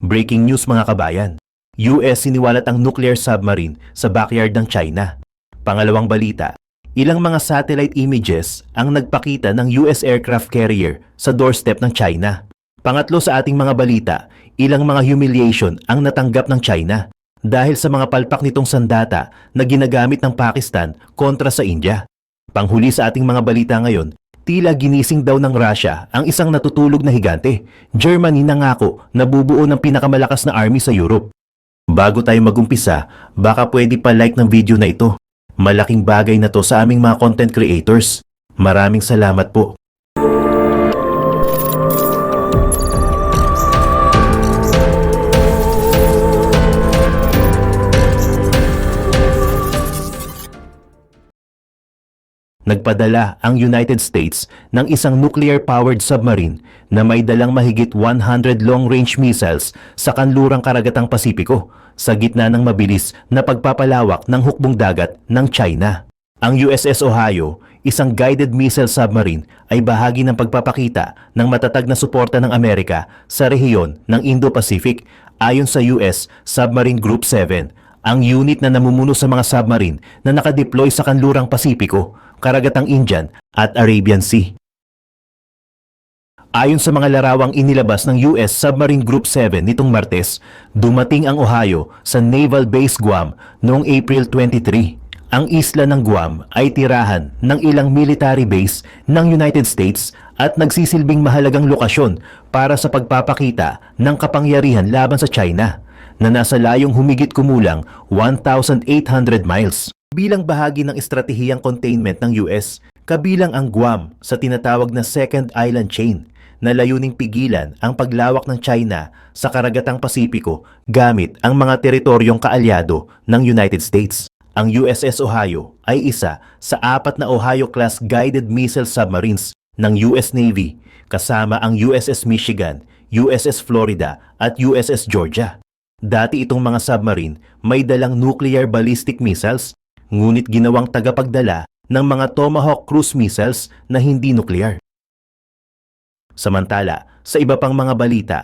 Breaking news mga kabayan. US siniwalat ang nuclear submarine sa backyard ng China. Pangalawang balita, ilang mga satellite images ang nagpakita ng US aircraft carrier sa doorstep ng China. Pangatlo sa ating mga balita, ilang mga humiliation ang natanggap ng China dahil sa mga palpak nitong sandata na ginagamit ng Pakistan kontra sa India. Panghuli sa ating mga balita ngayon, tila ginising daw ng Russia ang isang natutulog na higante. Germany nangako na bubuo ng pinakamalakas na army sa Europe. Bago tayo magumpisa, baka pwede pa like ng video na ito. Malaking bagay na to sa aming mga content creators. Maraming salamat po. Nagpadala ang United States ng isang nuclear-powered submarine na may dalang mahigit 100 long-range missiles sa kanlurang karagatang Pasipiko sa gitna ng mabilis na pagpapalawak ng hukbong dagat ng China. Ang USS Ohio, isang guided missile submarine, ay bahagi ng pagpapakita ng matatag na suporta ng Amerika sa rehiyon ng Indo-Pacific ayon sa US Submarine Group 7, ang unit na namumuno sa mga submarine na nakadeploy sa kanlurang Pasipiko, karagatang Indian at Arabian Sea. Ayon sa mga larawang inilabas ng US Submarine Group 7 nitong Martes, dumating ang Ohio sa Naval Base Guam noong April 23. Ang isla ng Guam ay tirahan ng ilang military base ng United States at nagsisilbing mahalagang lokasyon para sa pagpapakita ng kapangyarihan laban sa China na nasa layong humigit kumulang 1,800 miles. Bilang bahagi ng estratehiyang containment ng US, kabilang ang Guam sa tinatawag na Second Island Chain na layuning pigilan ang paglawak ng China sa karagatang Pasipiko gamit ang mga teritoryong kaalyado ng United States. Ang USS Ohio ay isa sa 4 na Ohio-class guided missile submarines ng US Navy kasama ang USS Michigan, USS Florida at USS Georgia. Dati itong mga submarine may dalang nuclear ballistic missiles, ngunit ginawang tagapagdala ng mga Tomahawk cruise missiles na hindi nuclear. Samantala, sa iba pang mga balita,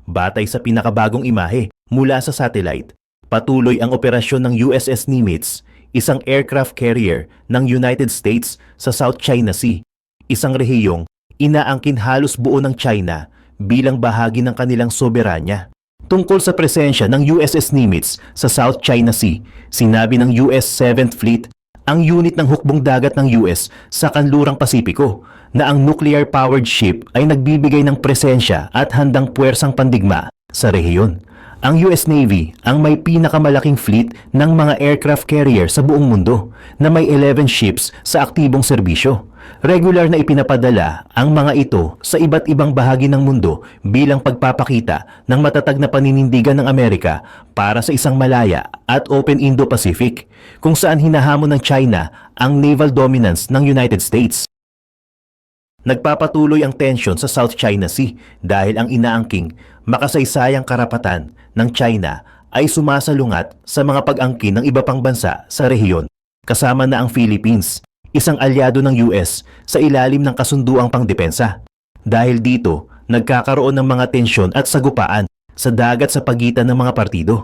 batay sa pinakabagong imahe mula sa satellite, patuloy ang operasyon ng USS Nimitz, isang aircraft carrier ng United States sa South China Sea, isang rehiyong inaangkin halos buo ng China bilang bahagi ng kanilang soberanya. Tungkol sa presensya ng USS Nimitz sa South China Sea, sinabi ng US 7th Fleet, ang unit ng hukbong dagat ng US sa kanlurang Pasipiko, na ang nuclear-powered ship ay nagbibigay ng presensya at handang puwersang pandigma sa rehiyon. Ang US Navy ang may pinakamalaking fleet ng mga aircraft carrier sa buong mundo na may 11 ships sa aktibong serbisyo. Regular na ipinapadala ang mga ito sa iba't ibang bahagi ng mundo bilang pagpapakita ng matatag na paninindigan ng Amerika para sa isang malaya at open Indo-Pacific kung saan hinahamon ng China ang naval dominance ng United States. Nagpapatuloy ang tensyon sa South China Sea dahil ang inaangking makasaysayang karapatan ng China ay sumasalungat sa mga pag-angkin ng iba pang bansa sa rehiyon, kasama na ang Philippines, isang alyado ng US sa ilalim ng kasunduang pangdepensa. Dahil dito, nagkakaroon ng mga tensyon at sagupaan sa dagat sa pagitan ng mga partido.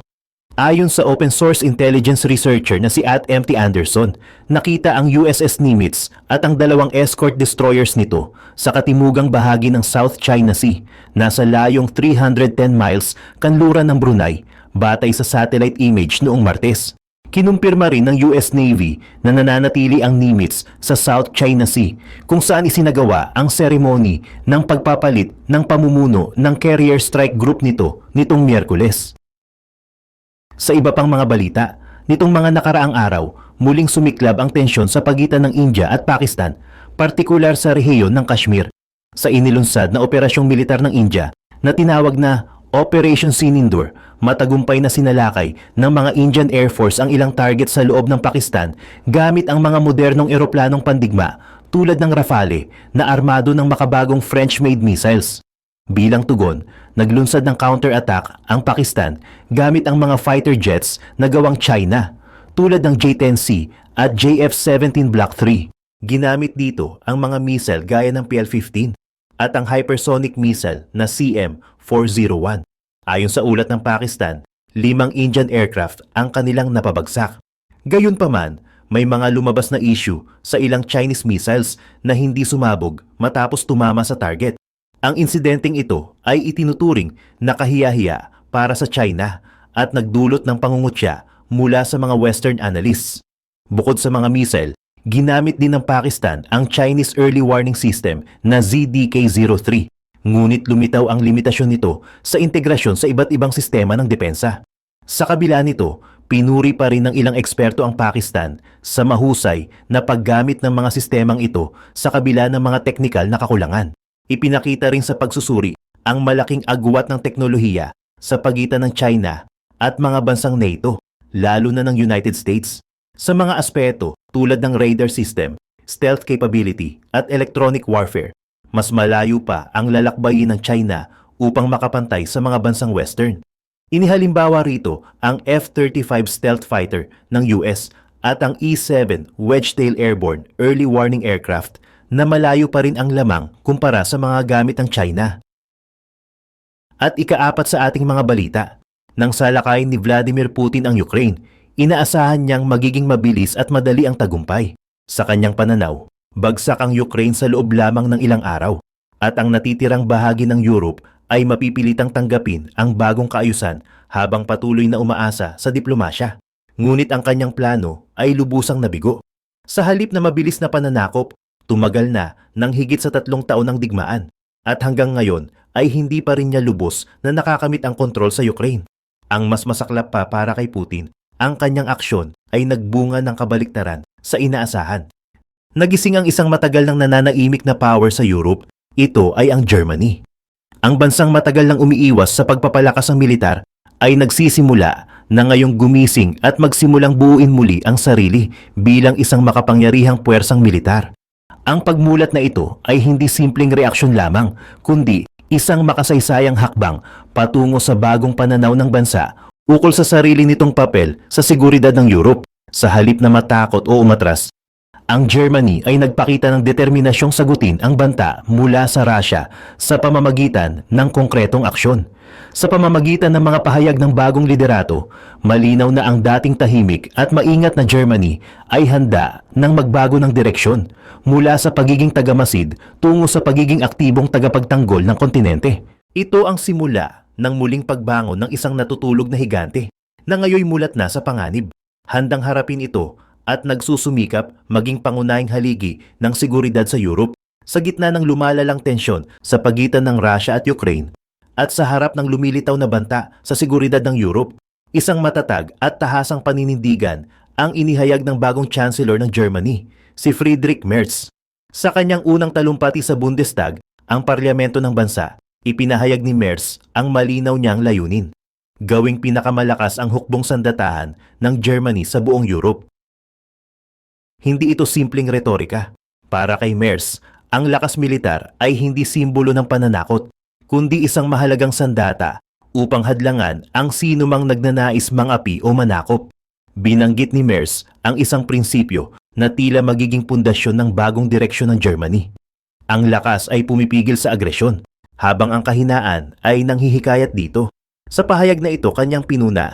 Ayon sa open source intelligence researcher na si @MT Anderson, nakita ang USS Nimitz at ang dalawang escort destroyers nito sa katimugang bahagi ng South China Sea, nasa layong 310 miles kanluran ng Brunei, batay sa satellite image noong Martes. Kinumpirma rin ng US Navy na nananatili ang Nimitz sa South China Sea kung saan isinagawa ang seremony ng pagpapalit ng pamumuno ng carrier strike group nito nitong Miyerkules. Sa iba pang mga balita, nitong mga nakaraang araw, muling sumiklab ang tensyon sa pagitan ng India at Pakistan, partikular sa rehiyon ng Kashmir, sa inilunsad na operasyong militar ng India na tinawag na Operation Sinindor. Matagumpay na sinalakay ng mga Indian Air Force ang ilang target sa loob ng Pakistan gamit ang mga modernong eroplanong pandigma tulad ng Rafale na armado ng makabagong French-made missiles. Bilang tugon, naglunsad ng counter-attack ang Pakistan gamit ang mga fighter jets na gawang China tulad ng J-10C at JF-17 Block 3. Ginamit dito ang mga missile gaya ng PL-15 at ang hypersonic missile na CM-401. Ayon sa ulat ng Pakistan, 5 Indian aircraft ang kanilang napabagsak. Gayunpaman, may mga lumabas na issue sa ilang Chinese missiles na hindi sumabog matapos tumama sa target. Ang insidenteng ito ay itinuturing na kahiyahiya para sa China at nagdulot ng pangungutya mula sa mga Western analysts. Bukod sa mga missile, ginamit din ng Pakistan ang Chinese Early Warning System na ZDK-03. Ngunit lumitaw ang limitasyon nito sa integrasyon sa iba't ibang sistema ng depensa. Sa kabila nito, pinuri pa rin ng ilang eksperto ang Pakistan sa mahusay na paggamit ng mga sistemang ito sa kabila ng mga teknikal na kakulangan. Ipinakita rin sa pagsusuri ang malaking agwat ng teknolohiya sa pagitan ng China at mga bansang NATO, lalo na ng United States. Sa mga aspeto tulad ng radar system, stealth capability at electronic warfare, mas malayo pa ang lalakbayin ng China upang makapantay sa mga bansang Western. Inihalimbawa rito ang F-35 stealth fighter ng US at ang E-7 Wedgetail Airborne Early Warning Aircraft na malayo pa rin ang lamang kumpara sa mga gamit ng China. At ikaapat sa ating mga balita, nang salakayin ni Vladimir Putin ang Ukraine, inaasahan niyang magiging mabilis at madali ang tagumpay. Sa kanyang pananaw, bagsak ang Ukraine sa loob lamang ng ilang araw at ang natitirang bahagi ng Europe ay mapipilitang tanggapin ang bagong kaayusan habang patuloy na umaasa sa diplomasya. Ngunit ang kanyang plano ay lubusang nabigo. Sa halip na mabilis na pananakop, tumagal na ng higit sa 3 taon ng digmaan at hanggang ngayon ay hindi pa rin niya lubos na nakakamit ang kontrol sa Ukraine. Ang mas masaklap pa para kay Putin, ang kanyang aksyon ay nagbunga ng kabaliktaran sa inaasahan. Nagising ang isang matagal nang nananaimik na power sa Europe, ito ay ang Germany. Ang bansang matagal nang umiiwas sa pagpapalakas ng militar ay nagsisimula na ngayong gumising at magsimulang buuin muli ang sarili bilang isang makapangyarihang puwersang militar. Ang pagmulat na ito ay hindi simpleng reaksyon lamang, kundi isang makasaysayang hakbang patungo sa bagong pananaw ng bansa ukol sa sarili nitong papel sa seguridad ng Europe. Sa halip na matakot o umatras, ang Germany ay nagpakita ng determinasyong sagutin ang banta mula sa Russia sa pamamagitan ng konkretong aksyon. Sa pamamagitan ng mga pahayag ng bagong liderato, malinaw na ang dating tahimik at maingat na Germany ay handa ng magbago ng direksyon mula sa pagiging tagamasid tungo sa pagiging aktibong tagapagtanggol ng kontinente. Ito ang simula ng muling pagbangon ng isang natutulog na higante na ngayoy mulat na sa panganib. Handang harapin ito at nagsusumikap maging pangunahing haligi ng seguridad sa Europe sa gitna ng lumalalang tensyon sa pagitan ng Russia at Ukraine at sa harap ng lumilitaw na banta sa seguridad ng Europe. Isang matatag at tahasang paninindigan ang inihayag ng bagong Chancellor ng Germany, si Friedrich Merz. Sa kanyang unang talumpati sa Bundestag, ang parlamento ng bansa, ipinahayag ni Merz ang malinaw niyang layunin: gawing pinakamalakas ang hukbong sandatahan ng Germany sa buong Europe. Hindi ito simpleng retorika. Para kay Merz, ang lakas militar ay hindi simbolo ng pananakot, kundi isang mahalagang sandata upang hadlangan ang sinumang nagnanais mangapi o manakop. Binanggit ni Merz ang isang prinsipyo na tila magiging pundasyon ng bagong direksyon ng Germany. Ang lakas ay pumipigil sa agresyon, habang ang kahinaan ay nanghihikayat dito. Sa pahayag na ito, kanyang pinuna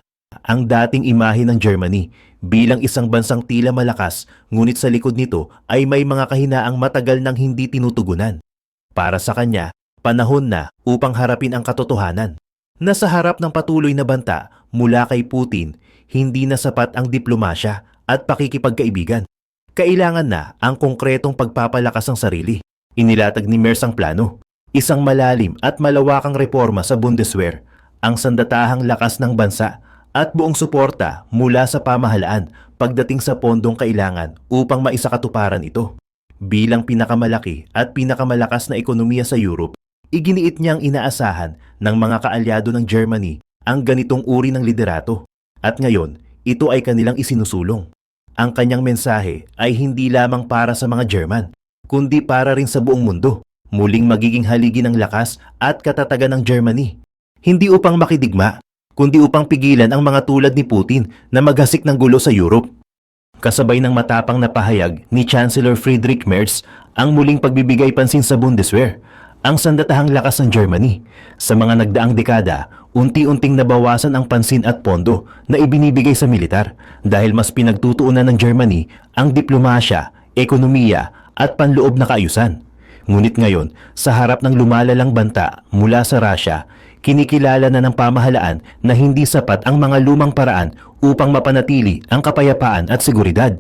ang dating imahe ng Germany bilang isang bansang tila malakas, ngunit sa likod nito ay may mga kahinaang matagal nang hindi tinutugunan. Para sa kanya, panahon na upang harapin ang katotohanan. Nasa harap ng patuloy na banta mula kay Putin, hindi na sapat ang diplomasya at pakikipagkaibigan. Kailangan na ang konkretong pagpapalakas ng sarili. Inilatag ni Merz ang plano, isang malalim at malawakang reforma sa Bundeswehr, ang sandatahang lakas ng bansa at buong suporta mula sa pamahalaan pagdating sa pondong kailangan upang maisakatuparan ito. Bilang pinakamalaki at pinakamalakas na ekonomiya sa Europe, iginiit niyang inaasahan ng mga kaalyado ng Germany ang ganitong uri ng liderato. At ngayon, ito ay kanilang isinusulong. Ang kanyang mensahe ay hindi lamang para sa mga German, kundi para rin sa buong mundo. Muling magiging haligi ng lakas at katatagan ng Germany. Hindi upang makidigma, kundi upang pigilan ang mga tulad ni Putin na maghasik ng gulo sa Europe. Kasabay ng matapang na pahayag ni Chancellor Friedrich Merz ang muling pagbibigay pansin sa Bundeswehr, ang sandatahang lakas ng Germany. Sa mga nagdaang dekada, unti-unting nabawasan ang pansin at pondo na ibinibigay sa militar dahil mas pinagtutuunan ng Germany ang diplomasya, ekonomiya at panloob na kaayusan. Ngunit ngayon, sa harap ng lumalalang banta mula sa Russia, kinikilala na ng pamahalaan na hindi sapat ang mga lumang paraan upang mapanatili ang kapayapaan at seguridad.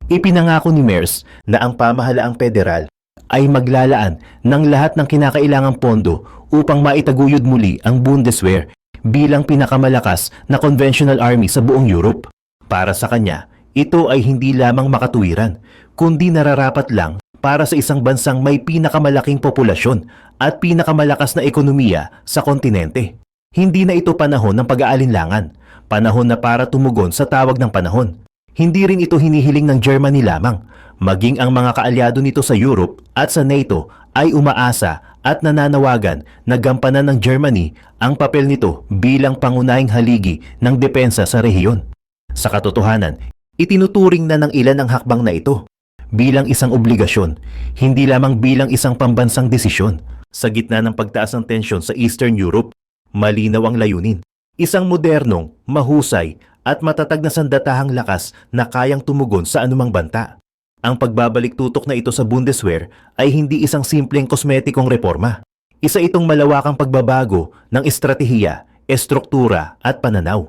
Ipinangako ni Merz na ang pamahalaang federal ay maglalaan ng lahat ng kinakailangang pondo upang maitaguyod muli ang Bundeswehr bilang pinakamalakas na conventional army sa buong Europe. Para sa kanya, ito ay hindi lamang makatuwiran, kundi nararapat lang para sa isang bansang may pinakamalaking populasyon at pinakamalakas na ekonomiya sa kontinente. Hindi na ito panahon ng pag-aalinlangan, panahon na para tumugon sa tawag ng panahon. Hindi rin ito hinihiling ng Germany lamang, maging ang mga kaalyado nito sa Europe at sa NATO ay umaasa at nananawagan na gampanan ng Germany ang papel nito bilang pangunahing haligi ng depensa sa rehiyon. Sa katotohanan, itinuturing na ng ilan ang hakbang na ito bilang isang obligasyon, hindi lamang bilang isang pambansang desisyon. Sa gitna ng pagtaas ng tensyon sa Eastern Europe, malinaw ang layunin. Isang modernong, mahusay at matatag na sandatahang lakas na kayang tumugon sa anumang banta. Ang pagbabalik tutok na ito sa Bundeswehr ay hindi isang simpleng kosmetikong reforma. Isa itong malawakang pagbabago ng estratehiya, estruktura at pananaw.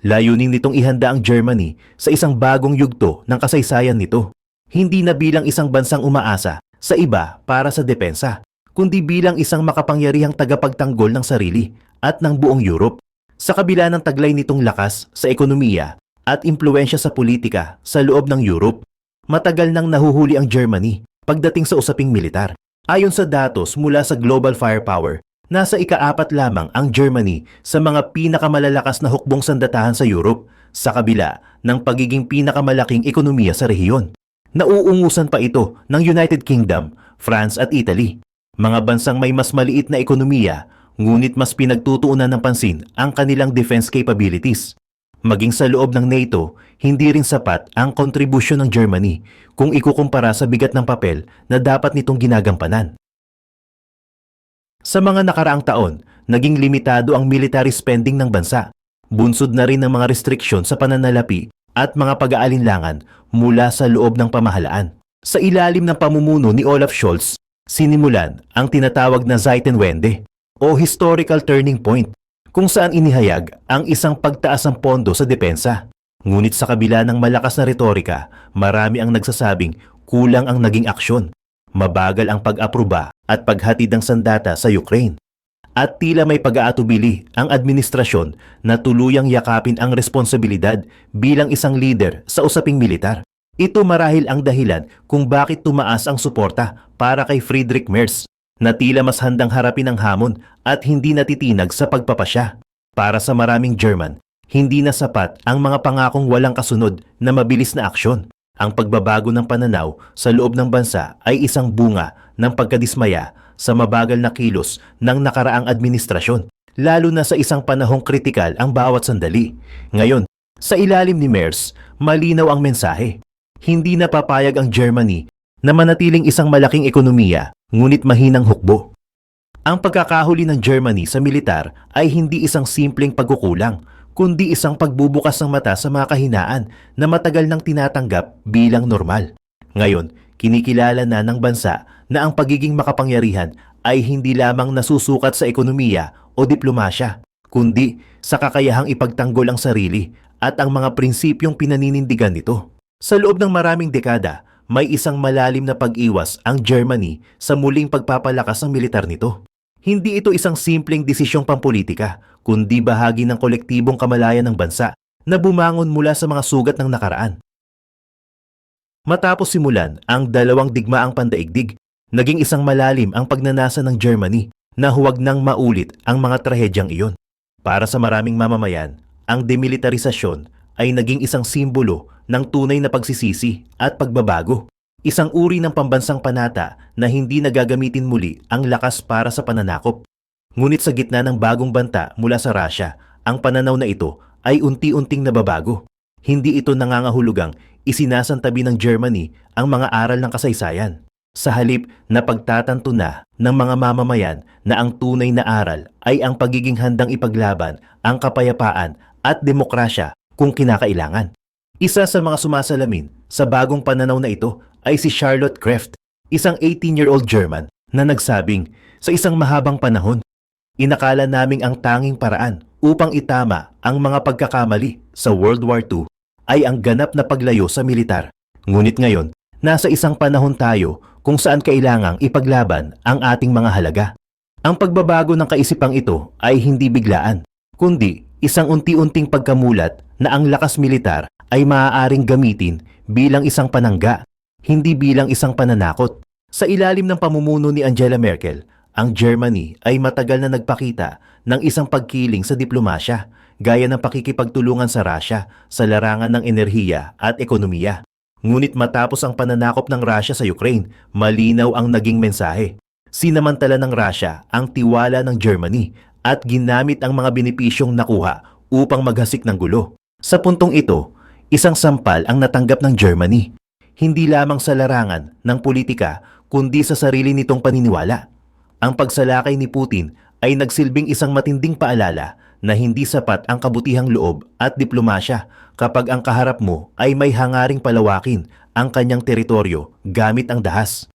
Layunin nitong ihanda ang Germany sa isang bagong yugto ng kasaysayan nito. Hindi na bilang isang bansang umaasa sa iba para sa depensa, kundi bilang isang makapangyarihang tagapagtanggol ng sarili at ng buong Europe. Sa kabila ng taglay nitong lakas sa ekonomiya at impluensya sa politika sa loob ng Europe, matagal nang nahuhuli ang Germany pagdating sa usaping militar. Ayon sa datos mula sa Global Firepower, nasa ika-4 lamang ang Germany sa mga pinakamalalakas na hukbong sandatahan sa Europe sa kabila ng pagiging pinakamalaking ekonomiya sa rehiyon. Nauungusan pa ito ng United Kingdom, France at Italy, mga bansang may mas maliit na ekonomiya ngunit mas pinagtutuunan ng pansin ang kanilang defense capabilities. Maging sa loob ng NATO, hindi rin sapat ang kontribusyon ng Germany kung ikukumpara sa bigat ng papel na dapat nitong ginagampanan. Sa mga nakaraang taon, naging limitado ang military spending ng bansa. Bunsod na rin ng mga restriksyon sa pananalapi at mga pag-aalinlangan mula sa loob ng pamahalaan. Sa ilalim ng pamumuno ni Olaf Scholz, sinimulan ang tinatawag na Zeitenwende o historical turning point, kung saan inihayag ang isang pagtaas ng pondo sa depensa. Ngunit sa kabila ng malakas na retorika, marami ang nagsasabing kulang ang naging aksyon, mabagal ang pag-aproba at paghatid ng sandata sa Ukraine. At tila may pag-aatubili ang administrasyon na tuluyang yakapin ang responsibilidad bilang isang leader sa usaping militar. Ito marahil ang dahilan kung bakit tumaas ang suporta para kay Friedrich Merz, na tila mas handang harapin ang hamon at hindi natitinag sa pagpapasya. Para sa maraming German, hindi na sapat ang mga pangakong walang kasunod na mabilis na aksyon. Ang pagbabago ng pananaw sa loob ng bansa ay isang bunga ng pagkadismaya sa mabagal na kilos ng nakaraang administrasyon, lalo na sa isang panahong kritikal ang bawat sandali. Ngayon, sa ilalim ni Merz, malinaw ang mensahe. Hindi na papayag ang Germany na manatiling isang malaking ekonomiya ngunit mahinang hukbo. Ang pagkakahuli ng Germany sa militar ay hindi isang simpleng pagkukulang, kundi isang pagbubukas ng mata sa mga kahinaan na matagal nang tinatanggap bilang normal. Ngayon, kinikilala na ng bansa na ang pagiging makapangyarihan ay hindi lamang nasusukat sa ekonomiya o diplomasya, kundi sa kakayahang ipagtanggol ang sarili at ang mga prinsipyong pinaninindigan nito. Sa loob ng maraming dekada, may isang malalim na pag-iwas ang Germany sa muling pagpapalakas ng militar nito. Hindi ito isang simpleng desisyong pampolitika, kundi bahagi ng kolektibong kamalayan ng bansa na bumangon mula sa mga sugat ng nakaraan. Matapos simulan ang dalawang digmaang pandaigdig, naging isang malalim ang pagnanasa ng Germany na huwag nang maulit ang mga trahedyang iyon. Para sa maraming mamamayan, ang demilitarisasyon ay naging isang simbolo ng tunay na pagsisisi at pagbabago. Isang uri ng pambansang panata na hindi nagagamitin muli ang lakas para sa pananakop. Ngunit sa gitna ng bagong banta mula sa Russia, ang pananaw na ito ay unti-unting nababago. Hindi ito nangangahulugang isinasantabi ng Germany ang mga aral ng kasaysayan. Sa halip na pagtatanto na ng mga mamamayan na ang tunay na aral ay ang pagiging handang ipaglaban ang kapayapaan at demokrasya kung kinakailangan. Isa sa mga sumasalamin sa bagong pananaw na ito ay si Charlotte Kreft, isang 18-year-old German na nagsabing sa isang mahabang panahon, inakala naming ang tanging paraan upang itama ang mga pagkakamali sa World War II ay ang ganap na paglayo sa militar. Ngunit ngayon, nasa isang panahon tayo kung saan kailangang ipaglaban ang ating mga halaga. Ang pagbabago ng kaisipang ito ay hindi biglaan, kundi isang unti-unting pagkamulat na ang lakas militar ay maaaring gamitin bilang isang panangga, hindi bilang isang pananakot. Sa ilalim ng pamumuno ni Angela Merkel, ang Germany ay matagal na nagpakita ng isang pagkiling sa diplomasya, gaya ng pakikipagtulungan sa Russia sa larangan ng enerhiya at ekonomiya. Ngunit matapos ang pananakop ng Russia sa Ukraine, malinaw ang naging mensahe. Sinamantala ng Russia ang tiwala ng Germany at ginamit ang mga benepisyong nakuha upang maghasik ng gulo. Sa puntong ito, isang sampal ang natanggap ng Germany, hindi lamang sa larangan ng politika kundi sa sarili nitong paniniwala. Ang pagsalakay ni Putin ay nagsilbing isang matinding paalala na hindi sapat ang kabutihang loob at diplomasya kapag ang kaharap mo ay may hangaring palawakin ang kanyang teritoryo gamit ang dahas.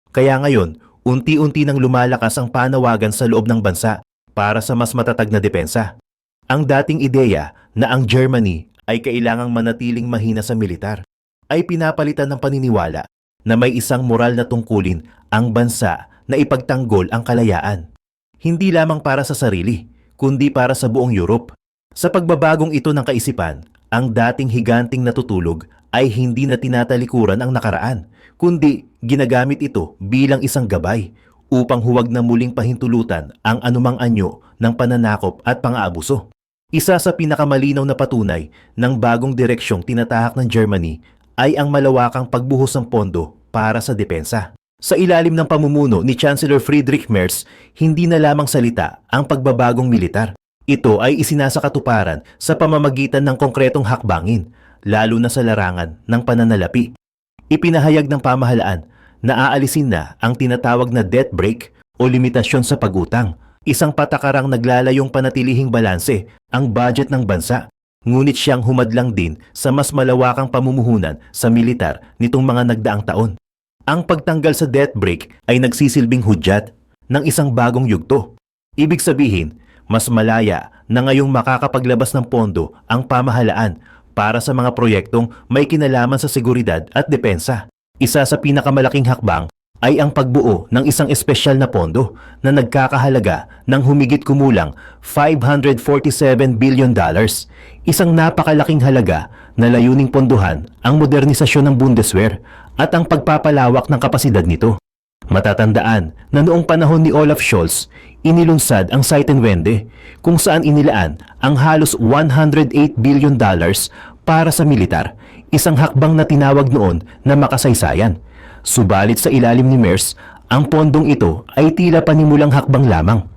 Kaya ngayon, unti-unti nang lumalakas ang panawagan sa loob ng bansa para sa mas matatag na depensa. Ang dating ideya na ang Germany ay kailangang manatiling mahina sa militar ay pinapalitan ng paniniwala na may isang moral na tungkulin ang bansa na ipagtanggol ang kalayaan. Hindi lamang para sa sarili, kundi para sa buong Europe. Sa pagbabagong ito ng kaisipan, ang dating higanting natutulog ay hindi na tinatalikuran ang nakaraan, kundi ginagamit ito bilang isang gabay upang huwag na muling pahintulutan ang anumang anyo ng pananakop at pang-aabuso. Isa sa pinakamalinaw na patunay ng bagong direksyong tinatahak ng Germany ay ang malawakang pagbuhos ng pondo para sa depensa. Sa ilalim ng pamumuno ni Chancellor Friedrich Merz, hindi na lamang salita ang pagbabagong militar. Ito ay isinasakatuparan sa pamamagitan ng konkretong hakbangin, lalo na sa larangan ng pananalapi. Ipinahayag ng pamahalaan na aalisin na ang tinatawag na debt brake o limitasyon sa pagutang, isang patakarang naglalayong panatilihing balanse ang budget ng bansa. Ngunit siyang humadlang din sa mas malawakang pamumuhunan sa militar nitong mga nagdaang taon. Ang pagtanggal sa debt brake ay nagsisilbing hudyat ng isang bagong yugto. Ibig sabihin, mas malaya na ngayong makakapaglabas ng pondo ang pamahalaan para sa mga proyektong may kinalaman sa seguridad at depensa. Isa sa pinakamalaking hakbang ay ang pagbuo ng isang espesyal na pondo na nagkakahalaga ng humigit kumulang $547 billion. Isang napakalaking halaga na layuning pondohan ang modernisasyon ng Bundeswehr at ang pagpapalawak ng kapasidad nito. Matatandaan na noong panahon ni Olaf Scholz, inilunsad ang Zeitenwende kung saan inilaan ang halos $108 billion para sa militar, isang hakbang na tinawag noon na makasaysayan. Subalit sa ilalim ni Merz, ang pondong ito ay tila panimulang hakbang lamang.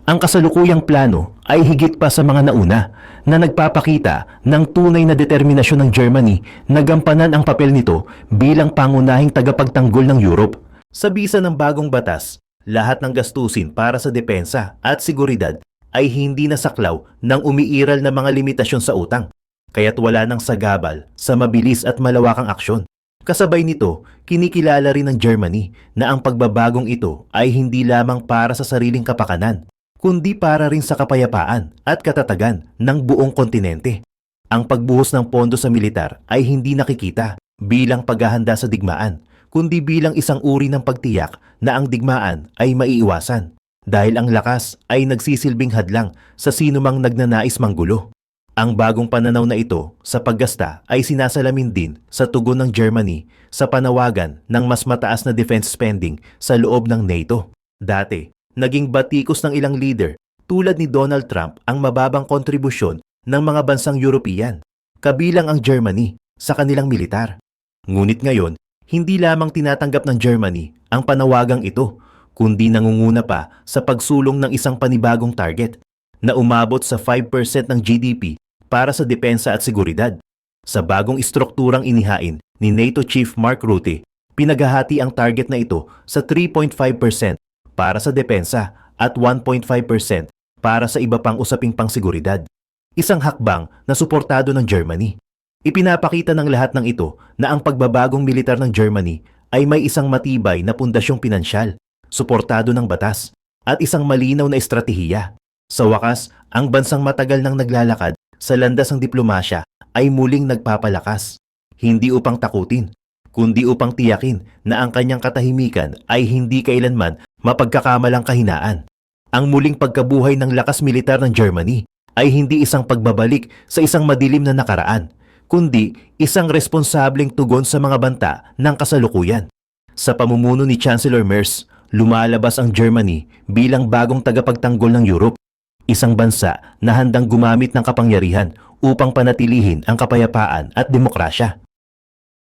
Ang kasalukuyang plano ay higit pa sa mga nauna na nagpapakita ng tunay na determinasyon ng Germany na gampanan ang papel nito bilang pangunahing tagapagtanggol ng Europe. Sa bisa ng bagong batas, lahat ng gastusin para sa depensa at seguridad ay hindi nasaklaw ng umiiral na mga limitasyon sa utang, kaya't wala nang sagabal sa mabilis at malawakang aksyon. Kasabay nito, kinikilala rin ng Germany na ang pagbabagong ito ay hindi lamang para sa sariling kapakanan, kundi para rin sa kapayapaan at katatagan ng buong kontinente. Ang pagbuhos ng pondo sa militar ay hindi nakikita bilang paghahanda sa digmaan, kundi bilang isang uri ng pagtiyak na ang digmaan ay maiiwasan dahil ang lakas ay nagsisilbing hadlang sa sinumang nagnanais manggulo. Ang bagong pananaw na ito sa paggasta ay sinasalamin din sa tugon ng Germany sa panawagan ng mas mataas na defense spending sa loob ng NATO. Dati, naging batikos ng ilang leader tulad ni Donald Trump ang mababang kontribusyon ng mga bansang European, kabilang ang Germany, sa kanilang militar. Ngunit ngayon, hindi lamang tinatanggap ng Germany ang panawagang ito, kundi nangunguna pa sa pagsulong ng isang panibagong target na umabot sa 5% ng GDP para sa depensa at seguridad. Sa bagong istrukturang inihain ni NATO Chief Mark Rutte, Pinaghahati ang target na ito sa 3.5% para sa depensa at 1.5% para sa iba pang usaping pangseguridad. Isang hakbang na suportado ng Germany. Ipinapakita ng lahat ng ito na ang pagbabagong militar ng Germany ay may isang matibay na pundasyong pinansyal, suportado ng batas, at isang malinaw na estratehiya. Sa wakas, ang bansang matagal nang naglalakad sa landas ng diplomasya ay muling nagpapalakas. Hindi upang takutin, kundi upang tiyakin na ang kanyang katahimikan ay hindi kailanman mapagkakamalang kahinaan. Ang muling pagkabuhay ng lakas militar ng Germany ay hindi isang pagbabalik sa isang madilim na nakaraan, kundi isang responsableng tugon sa mga banta ng kasalukuyan. Sa pamumuno ni Chancellor Merz, lumalabas ang Germany bilang bagong tagapagtanggol ng Europe, isang bansa na handang gumamit ng kapangyarihan upang panatilihin ang kapayapaan at demokrasya.